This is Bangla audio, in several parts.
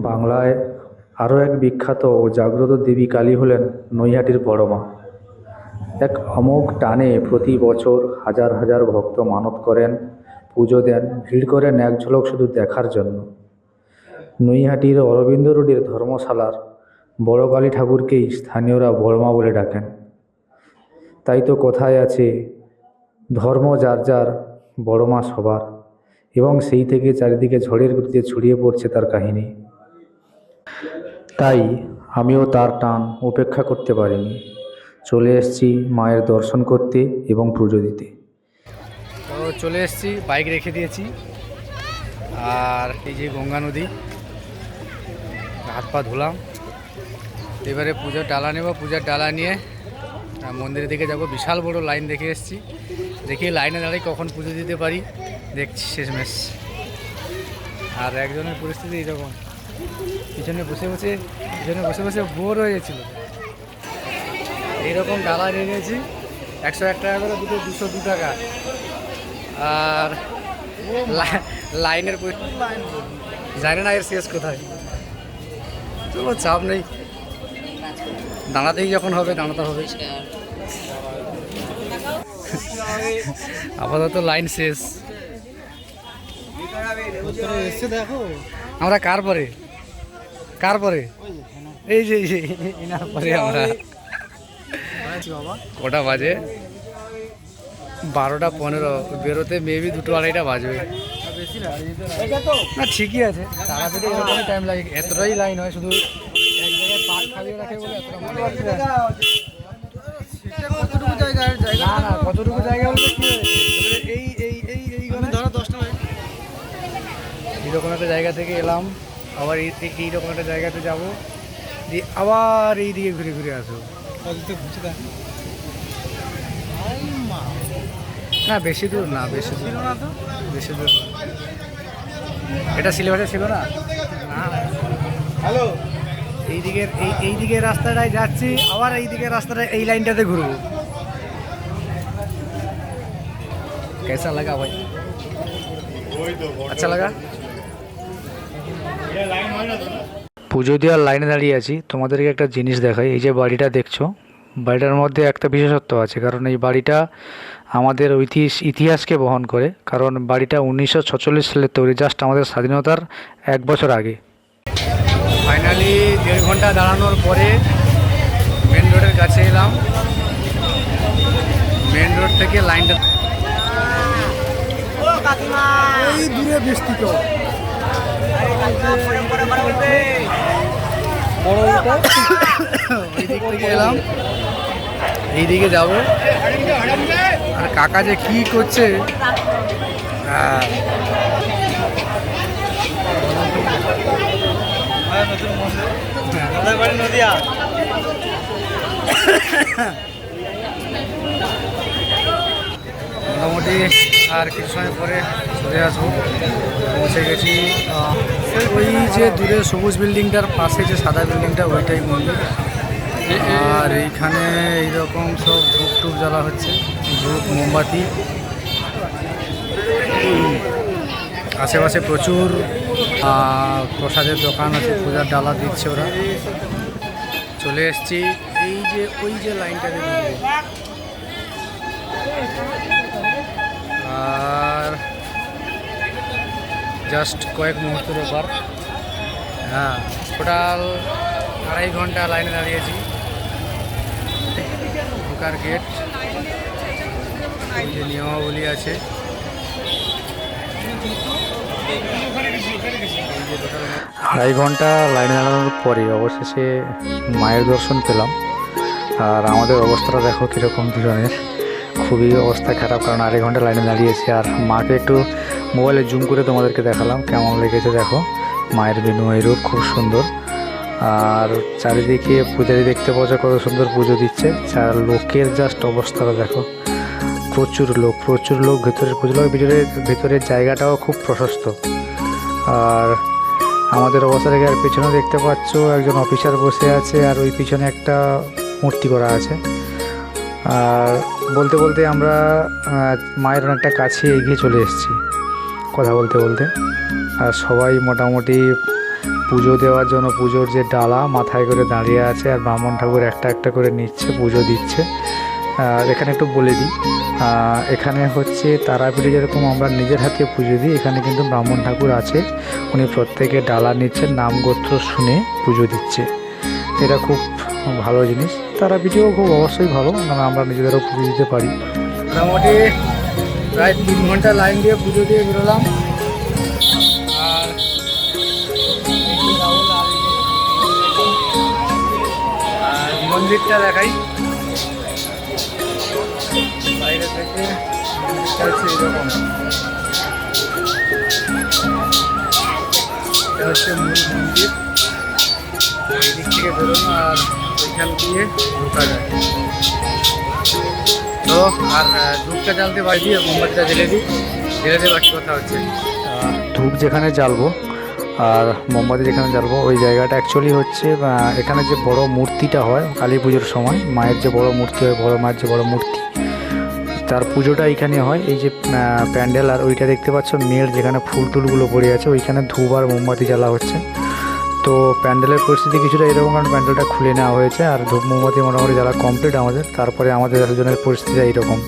বাংলায় আরও এক বিখ্যাত ও জাগ্রত দেবী কালী হলেন নৈহাটির বড় মা। এক অমোঘ টানে প্রতি বছর হাজার হাজার ভক্ত মানত করেন, পুজো দেন, ভিড় করেন এক ঝলক শুধু দেখার জন্য। নৈহাটির অরবিন্দ রোডের ধর্মশালার বড় কালী ঠাকুরকেই স্থানীয়রা বড় মা বলে ডাকেন। তাই তো কথায় আছে, ধর্ম যার যার, বড় মা সবার। এবং সেই থেকে চারিদিকে ঝড়ের গতিতে ছড়িয়ে পড়ছে তার কাহিনী। তাই আমিও তার টান উপেক্ষা করতে পারিনি, চলে এসেছি মায়ের দর্শন করতে এবং পুজো দিতে। তো চলে এসেছি, বাইক রেখে দিয়েছি, আর এই যে গঙ্গা নদী, হাত পা ধুলাম। এবারে পুজোর ডালা নেব, পূজার ডালা নিয়ে মন্দিরের দিকে যাব। বিশাল বড় লাইন দেখে এসেছি, দেখি লাইনে দাঁড়িয়ে কখন পুজো দিতে পারি, দেখছি শেষমেশ। আর একজনের পরিস্থিতি এইরকম, পিছনে বসে বসে বোর হয়ে গেছিলো। এইরকম ডালা নিয়ে নিয়েছি, 101 টাকা করে দুটো, 202 টাকা। আর লাইনের জানি না এর শেষ কোথায়। চলো, চাপ নেই, দাঁড়াতেই যখন হবে দাঁড়াতে হবে। আপাতত লাইন শেষ। দেখো আমরা কার পরে এই যে এনার পরে আমরা। কটা বাজে? 12টা 15। বেরোতে মেবি 2-2:30 বাজবে। না ঠিকই আছে, তাড়াতাড়ি এরকমই টাইম লাগে। এতটাই লাইন হয়, শুধু এক জায়গায় পাট খাইয়ে রাখে বলে এতটা মনে হয়। না না, কতটুকু জায়গা বলতে কি হয়েছে, ধরো 10টা এইরকম একটা জায়গা থেকে এলাম, আবার এইরকম একটা জায়গাতে যাবো, দিয়ে আবার এই দিকে ঘুরে ঘুরে আসবো। না বেশি দূর না, বেশি দূর না। এটা সিলেবাসে ছিল না। হ্যালো, এই দিকের রাস্তাটায় যাচ্ছি, আবার এই দিকের রাস্তাটায় এই লাইনটাতে ঘুরবো। কেসা লাগা ভাই? আচ্ছা লাগা। পুজো দেওয়ার লাইনে দাঁড়িয়ে আছি, তোমাদেরকে একটা জিনিস দেখাই। এই যে বাড়িটা দেখছো, বাড়িটার মধ্যে একটা বিশেষত্ব আছে, কারণ এই বাড়িটা আমাদের ইতিহাসকে বহন করে। কারণ বাড়িটা 1946 সালে তৈরি, জাস্ট আমাদের স্বাধীনতার 1 বছর আগে। ফাইনালি 1.5 ঘন্টা দাঁড়ানোর পরে মেন রোডের কাছে এলাম। মেন রোড থেকে লাইনটা এই দূরে বিস্তৃত। ওই দিক থেকে এলাম, এইদিকে যাব। আর কাকা যে কি করছে, মোটামুটি আর কিছু সময় পরে চলে আসবো। পৌঁছে গেছি। ওই যে দূরে সবুজ বিল্ডিংটার পাশে যে সাদা বিল্ডিংটা, ওইটাই মন্দির। আর এইখানে এইরকম সব ধূপ টুপ জ্বালা হচ্ছে, ধূপ মোমবাতি। আশেপাশে প্রচুর প্রসাদের দোকান আছে, পূজার ডালা দিচ্ছে ওরা। চলে এসছি ওই যে লাইনটা দেখবো। আর জাস্ট কয়েক মুহূর্তের ব্যাপার। হ্যাঁ, টোটাল 2.5 ঘন্টা লাইনে দাঁড়িয়েছি। ঢোকার গেট, যে নিয়মাবলী আছে। 2.5 ঘন্টা লাইনে দাঁড়ানোর পরে অবশেষে মায়ের দর্শন পেলাম। আর আমাদের অবস্থাটা দেখো কীরকম ধরনের, খুবই অবস্থা খারাপ, কারণ 2.5 ঘন্টা লাইনে দাঁড়িয়েছি। আর মাকে একটু মোবাইলে জুম করে তোমাদেরকে দেখালাম, কেমন লেগেছে দেখো। মায়ের বিনয়ী রূপ খুব সুন্দর। আর চারিদিকে পূজারি দেখতে পাচ্ছ কত সুন্দর পুজো দিচ্ছে। লোকের জাস্ট অবস্থাটা দেখো, প্রচুর লোক ভেতরের পুজো। ভেতরের জায়গাটাও খুব প্রশস্ত। আর আমাদের অবস্থা থেকে আর পিছনে দেখতে পাচ্ছ একজন অফিসার বসে আছে, আর ওই পিছনে একটা মূর্তি করা আছে। আর বলতে বলতে আমরা মায়ের অনেকটা কাছে এগিয়ে চলে এসেছি কথা বলতে। আর সবাই মোটামুটি পুজো দেওয়ার জন্য পুজোর যে ডালা মাথায় করে দাঁড়িয়ে আছে, আর ব্রাহ্মণ ঠাকুর একটা একটা করে নিচ্ছে, পুজো দিচ্ছে। আর এখানে একটু বলে দিই, এখানে হচ্ছে তারাপীঠে যেরকম আমরা নিজের হাতে পুজো দিই, এখানে কিন্তু ব্রাহ্মণ ঠাকুর আছে, উনি প্রত্যেকে ডালা নিচ্ছেন, নাম গোত্র শুনে পুজো দিচ্ছে। এটা খুব ভালো জিনিস। তারাপীঠেও খুব অবশ্যই ভালো, কারণ আমরা নিজেদেরও পুজো দিতে পারি। মোটামুটি প্রায় 3 ঘন্টা লাইন দিয়ে পুজো দিয়ে বেরোলাম। আর মন্দিরটা দেখাই বাইরে থেকে। মন্দিরটা হচ্ছে এরকম, এটা হচ্ছে মূল মন্দির। এই দিক থেকে বেরোনো আর ওইখান দিয়ে ঢোকা যায়। তো আর ধূপটা জ্বালতে বাড়ি দিয়ে মোমবাতিটা জ্বেলে দিই, জ্বেলে দিয়ে বাকি কথা হচ্ছে। ধূপ যেখানে জ্বালবো আর মোমবাতি যেখানে জ্বালবো, ওই জায়গাটা অ্যাকচুয়ালি হচ্ছে এখানে যে বড় মূর্তিটা হয় কালী পুজোর সময়, মায়ের যে বড় মূর্তি হয়, বড় মায়ের যে বড় মূর্তি, তার পুজোটা এইখানে হয়। এই যে প্যান্ডেল, আর ওইটা দেখতে পাচ্ছ মেয়ের যেখানে ফুল টুলগুলো পড়ে আছে, ওইখানে ধূপ আর মোমবাতি জ্বালা হচ্ছে। তো প্যান্ডেলের পরিস্থিতি কিছুটা এরকম, কারণ প্যান্ডেলটা খুলে নেওয়া হয়েছে আর ধূপ মোমবাতি মোটামুটি জ্বালা কমপ্লিট আমাদের। তারপরে আমাদের একজনের পরিস্থিতি এইরকম।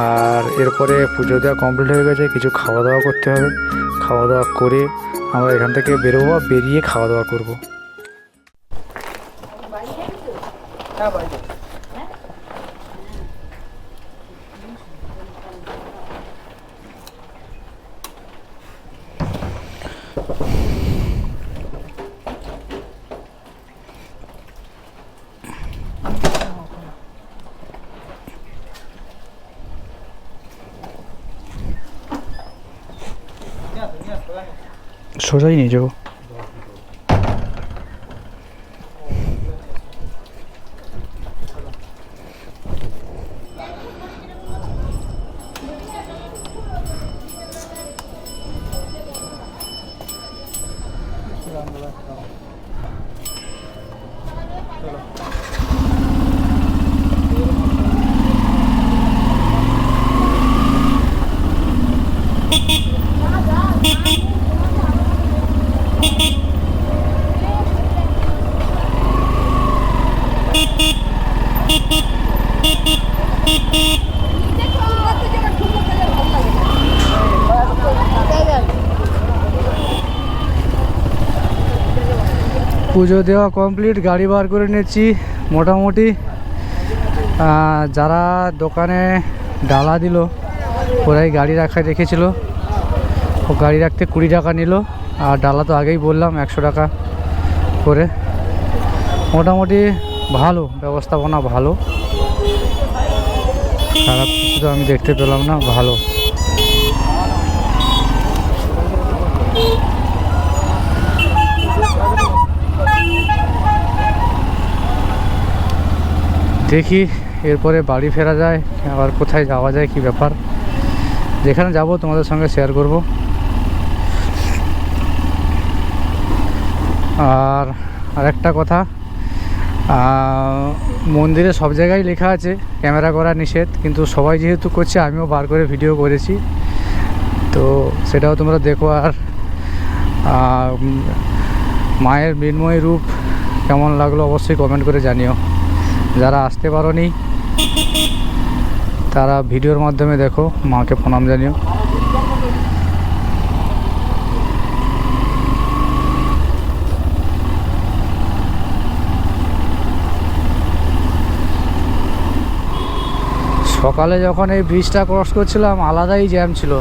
আর এরপরে পুজো দেওয়া কমপ্লিট হয়ে গেছে, কিছু খাওয়া দাওয়া করতে হবে। খাওয়া দাওয়া করে আমরা এখান থেকে বেরোবো, বেরিয়ে খাওয়া দাওয়া করবো। সোজাই নিয়ে যাবো। পুজো দেওয়া কমপ্লিট, গাড়ি বার করে নিয়েছি। মোটামুটি যারা দোকানে ডালা দিল ওরাই গাড়ি রেখেছিল, ও গাড়ি রাখতে 20 টাকা নিল, আর ডালা তো আগেই বললাম 100 টাকা করে। মোটামুটি ভালো ব্যবস্থাপনা, ভালো, খারাপ কিছু তো আমি দেখতে পেলাম না, ভালো। দেখি এরপরে বাড়ি ফেরা যায়, আবার কোথায় যাওয়া যায়, কি ব্যাপার। যেখানে যাব তোমাদের সঙ্গে শেয়ার করব। আর আরেকটা কথা, মন্দিরে সব জায়গায় লেখা আছে ক্যামেরা করা নিষেধ, কিন্তু সবাই যেহেতু করছে আমিও বার করে ভিডিও করেছি, তো সেটাও তোমরা দেখো। আর মায়ের মৃন্ময় রূপ কেমন লাগলো অবশ্যই কমেন্ট করে জানিও। যারা আসতে পারোনি তারা ভিডিওর মাধ্যমে দেখো, মাকে প্রণাম জানিও। সকালে যখন এই ব্রিজটা ক্রস করছিলাম আলাদাই জ্যাম ছিল,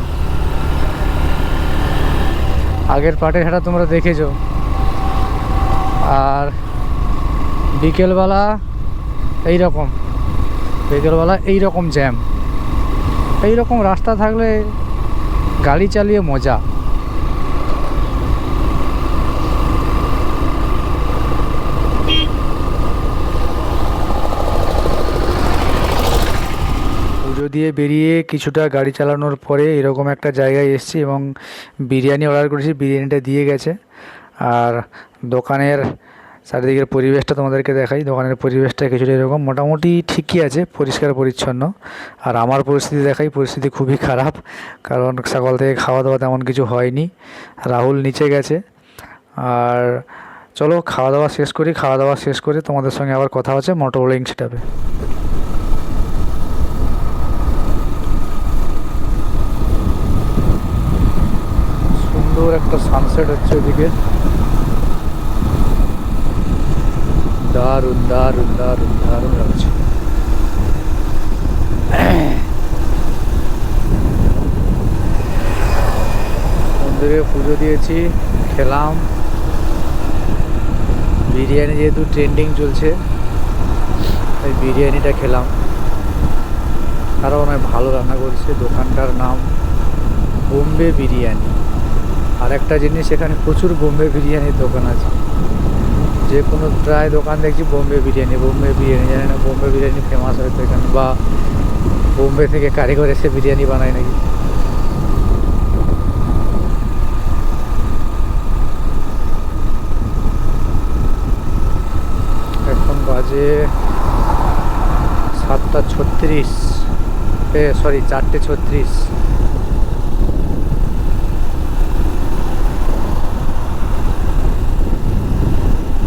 আগের পার্টে সেটা তোমরা দেখেছো। আর বিকেলবেলা এইরকম জ্যাম, এইরকম রাস্তা থাকলে গাড়ি চালিয়ে মজা। পুজো দিয়ে বেরিয়ে কিছুটা গাড়ি চালানোর পরে এরকম একটা জায়গায় এসেছি এবং বিরিয়ানি অর্ডার করেছি, বিরিয়ানিটা দিয়ে গেছে। আর দোকানের চারিদিকের পরিবেশটা তোমাদেরকে দেখাই। দোকানের পরিবেশটা কিছুটা এরকম, মোটামুটি ঠিকই আছে, পরিষ্কার পরিচ্ছন্ন। আর আমার পরিস্থিতি দেখাই, পরিস্থিতি খুবই খারাপ, কারণ সকাল থেকে খাওয়া দাওয়া তেমন কিছু হয়নি। রাহুল নিচে গেছে, আর চলো খাওয়া দাওয়া শেষ করি, খাওয়া দাওয়া শেষ করে তোমাদের সঙ্গে আবার কথা হচ্ছে মোটর বোলিং সেটাবে। সুন্দর একটা সানসেট হচ্ছে ওদিকে, দারুণ দারুণ দারুণ দারুণ লাগছে। মন্দিরে পুজো দিয়েছি, খেলাম বিরিয়ানি, যেহেতু ট্রেন্ডিং চলছে তাই বিরিয়ানিটা খেলাম। তারা অনেক ভালো রান্না করছে, দোকানটার নাম বোম্বে বিরিয়ানি। আর একটা জিনিস, এখানে প্রচুর বোম্বে বিরিয়ানির দোকান আছে, যে কোনো প্রায় দোকান দেখছি বোম্বে বিরিয়ানি বোম্বে বিরিয়ানি। জানি না বোম্বে বিরিয়ানি ফেমাস হয়তো এখানে, বা বোম্বে থেকে কারিগর এসে বিরিয়ানি বানায় নাকি। এখন বাজে 7:36, সরি 4:36।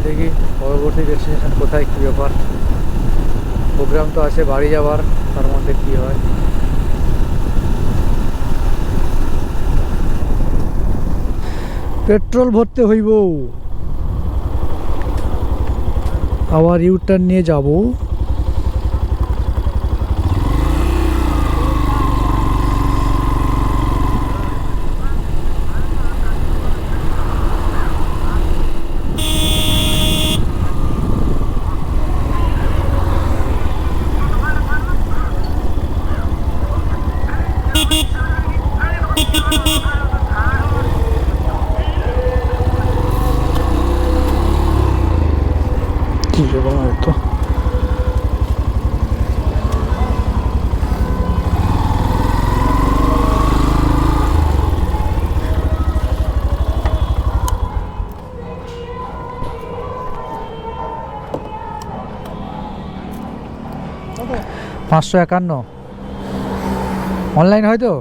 দেখি পরবর্তী ডেস্টিনেশন কোথায়, কী ব্যাপার। প্রোগ্রাম তো আছে বাড়ি যাওয়ার, তার মধ্যে কী হয়। পেট্রোল ভরতে হইব, আবার ইউটার্ন নিয়ে যাব। কি এবং তো 551 অনলাইন হয়তো।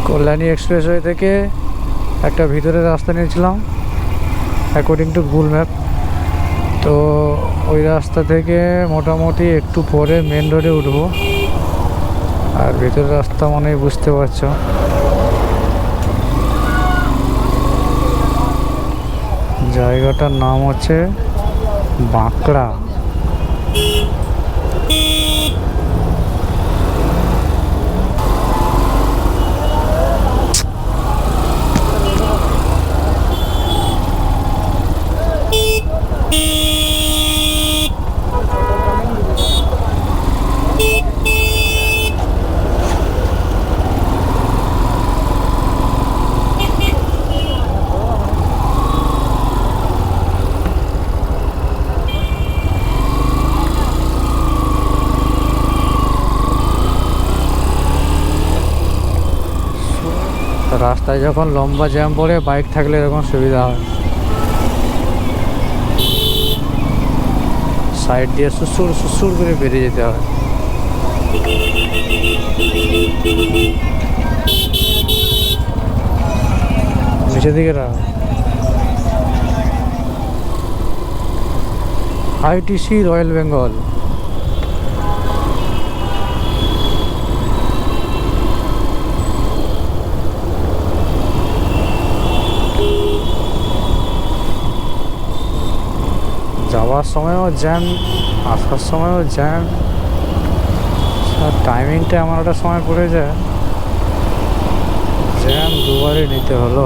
কল্যাণী এক্সপ্রেসওয়ে থেকে একটা ভিতরের রাস্তা নিয়েছিলাম অ্যাকর্ডিং টু গুগল ম্যাপ। তো ওই রাস্তা থেকে মোটামুটি একটু পরে মেন রোডে উঠবো। আর ভিতরের রাস্তা মনেই বুঝতে পারছো, জায়গাটার নাম হচ্ছে বাঁকড়া। রাস্তায় যখন লম্বা জ্যাম পড়ে বাইক থাকলে এরকম সুবিধা হয়, সাইড দিয়ে সুসুর সুসুর করে বেরিয়ে যেতে হয়। নিচের দিকে আইটিসি রয়্যাল বেঙ্গল। যাওয়ার সময়ও জ্যাম, আসার সময়ও জ্যাম, টাইমিংটা এমন একটা সময় পড়ে যায়, জ্যাম দুবারই নিতে হলো।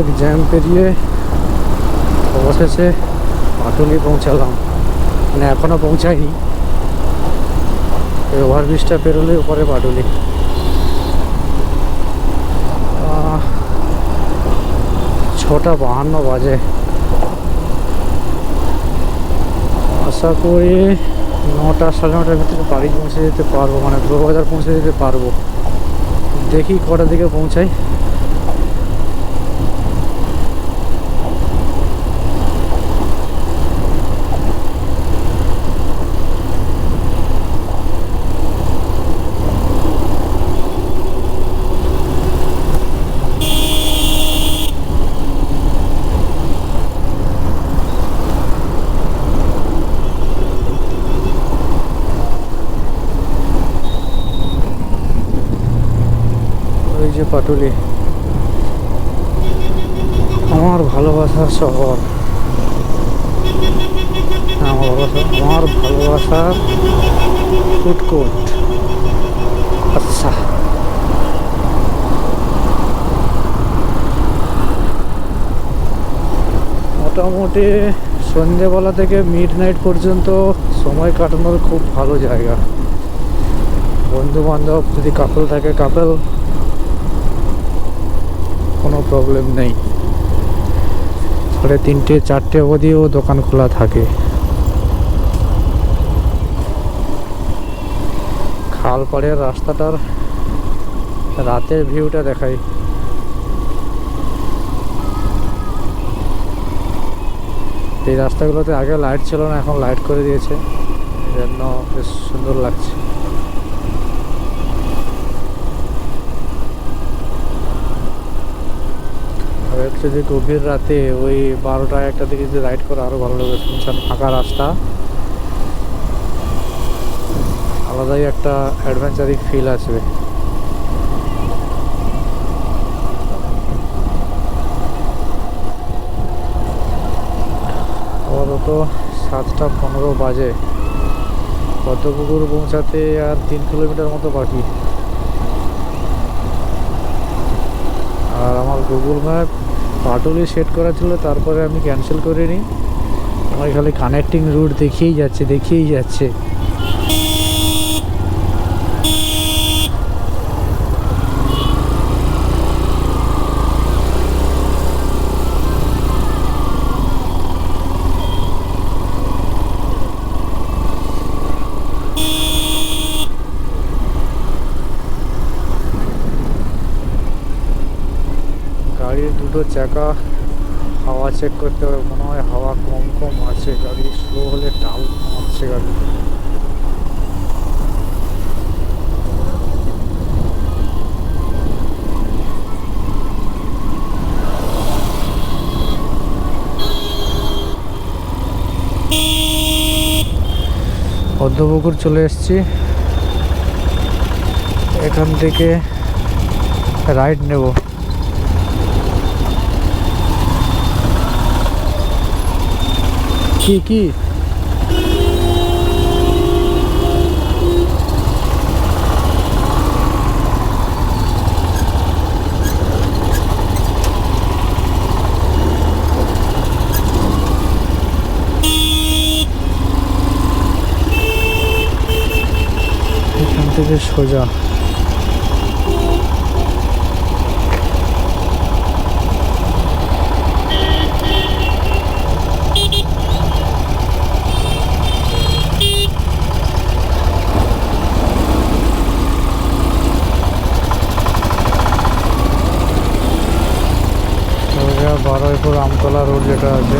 ট্রাফিক জ্যাম পেরিয়ে অবশেষে পাটুলি পৌঁছালাম, মানে এখনও পৌঁছায়নি। এই ওভারব্রিজটা পেরোলে উপরে পাটুলি। 6:52 বাজে। আশা করি 9টা সাড়ে 9টার ভিতরে বাড়ি পৌঁছে যেতে পারবো, মানে বড়বাজার পৌঁছে যেতে পারবো। দেখি কটার দিকে পৌঁছাই। ওই যে পাটুলি, আমার ভালোবাসার শহর, আমার ভালোবাসার ফুড কোর্ট। আচ্ছা, মোটামুটি সন্ধেবেলা থেকে মিড নাইট পর্যন্ত সময় কাটানোর খুব ভালো জায়গা। বন্ধু বান্ধব যদি কাপল থাকে, কাপল, কোনো প্রবলেম নেই। 3:30 4টে অবধিও দোকান খোলা থাকে। খালপাড়ের রাস্তাটার রাতের ভিউটা দেখাই। এই রাস্তাগুলোতে আগে লাইট ছিল না, এখন লাইট করে দিয়েছে, এই জন্য বেশ সুন্দর লাগছে। আর যদি গভীর রাতে ওই 12টা 1টা দিকে যদি রাইড করে আরো ভালো লাগবে। শুনছেন, ফাঁকা রাস্তা, আলাদাই একটা অ্যাডভেঞ্চারিক ফিল আসবে। আপাতত 7:15 বাজে। পদ্মপুকুর পৌঁছাতে আর 3 কিলোমিটার মতো বাকি। আর আমার গুগল ম্যাপ পাটুলি সেট করা ছিল, তারপরে আমি ক্যান্সেল করে নিই। আমার খালি কানেক্টিং রুট দেখিয়েই যাচ্ছে। গাড়ির দুটো চাকা হাওয়া চেক করতে হবে, মনে হয় হাওয়া কম আছে। গাড়ি স্লো হলে টাল কমাচ্ছে গাড়ি। পদ্মপুকুর চলে এসেছি, এখান থেকে রাইড নেব। কি এখান থেকে সোজা। বারুইপুর আমতলা রোড যেটা আছে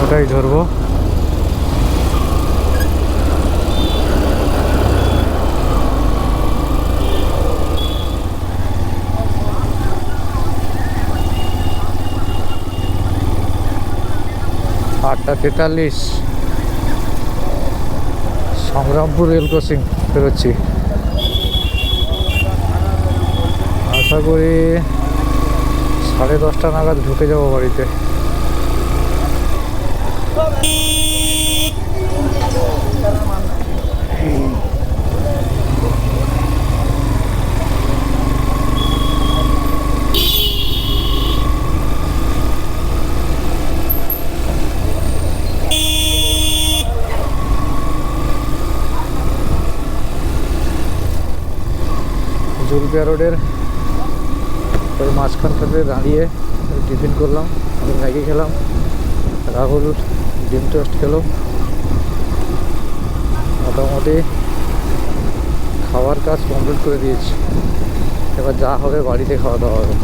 ওটাই ধরবো। আটটা 43 সংগ্রামপুর রেল ক্রসিং বেরোচ্ছি। আশা করি 10:30 নাগাদ ঢুকে যাবো বাড়িতে। জুলপিয়া রোডের ওই মাঝখানটাতে দাঁড়িয়ে টিফিন করলাম, আমি ম্যাগি খেলাম, রাহুল ডিম টোস্ট খেলো। মোটামুটি খাওয়ার কাজ কমপ্লিট করে দিয়েছি, এবার যা হবে বাড়িতে খাওয়া দাওয়া হবে।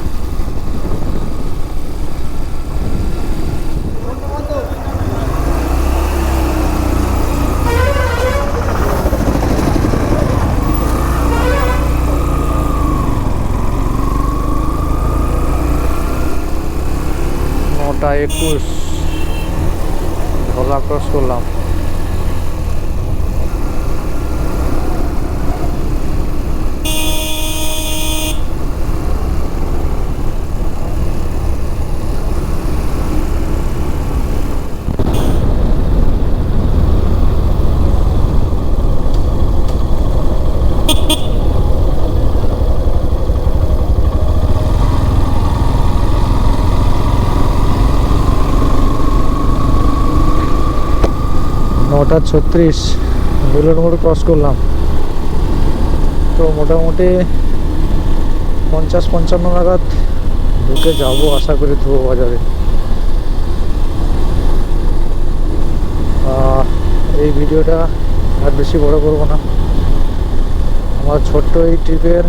নটা 21 ধলা ক্রস করলাম। নটা 36 মিলন মোড় ক্রস করলাম। তো মোটামুটি 50-55 নাগাদ ঢুকে যাবো আশা করি ধ্রুব বাজারে। এই ভিডিওটা আর বেশি বড় করব না, আমার ছোট্ট এই ট্রিপের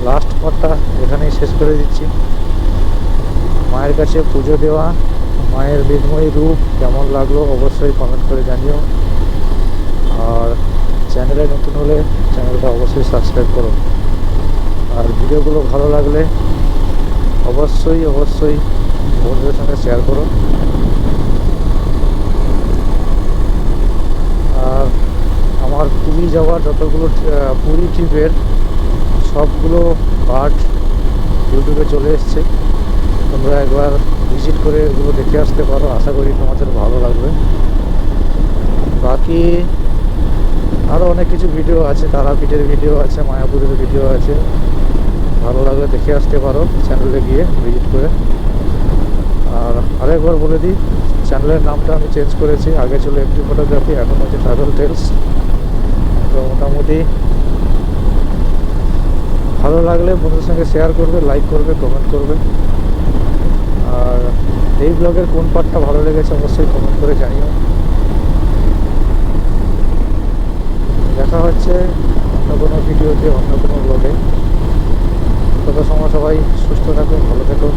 লাস্ট পার্টটা এখানেই শেষ করে দিচ্ছি। মায়ের কাছে পুজো দেওয়া, মায়ের বিস্ময়ী রূপ কেমন লাগলো অবশ্যই কমেন্ট করে জানিও। আর চ্যানেলে নতুন হলে চ্যানেলটা অবশ্যই সাবস্ক্রাইব করো। আর ভিডিওগুলো ভালো লাগলে অবশ্যই বন্ধুদের সঙ্গে শেয়ার করো। আর আমার পুরী যাওয়ার যতগুলো পুরী ট্রিপের সবগুলো পার্ট ইউটিউবে চলে এসছে, তোমরা একবার ভিজিট করে এগুলো দেখে আসতে পারো, আশা করি তোমাদের ভালো লাগবে। বাকি আরও অনেক কিছু ভিডিও আছে, তারাপীঠের ভিডিও আছে, মায়াপুরের ভিডিও আছে, ভালো লাগলে দেখে আসতে পারো চ্যানেলে গিয়ে ভিজিট করে। আর আরেকবার বলে দিই, চ্যানেলের নামটা আমি চেঞ্জ করেছি, আগে ছিল এমটি ফটোগ্রাফি, এখন হচ্ছে ট্রাভেল টেলস। তো মোটামুটি ভালো লাগলে বন্ধুদের সঙ্গে শেয়ার করবে, লাইক করবে, কমেন্ট করবে। আর এই ব্লগের কোন পার্টটা ভালো লেগেছে অবশ্যই কমেন্ট করে জানিও। দেখা হচ্ছে অন্য কোনো ভিডিওতে, অন্য কোনো ব্লগে। তত সময় সবাই সুস্থ থাকো, ভালো থেকো।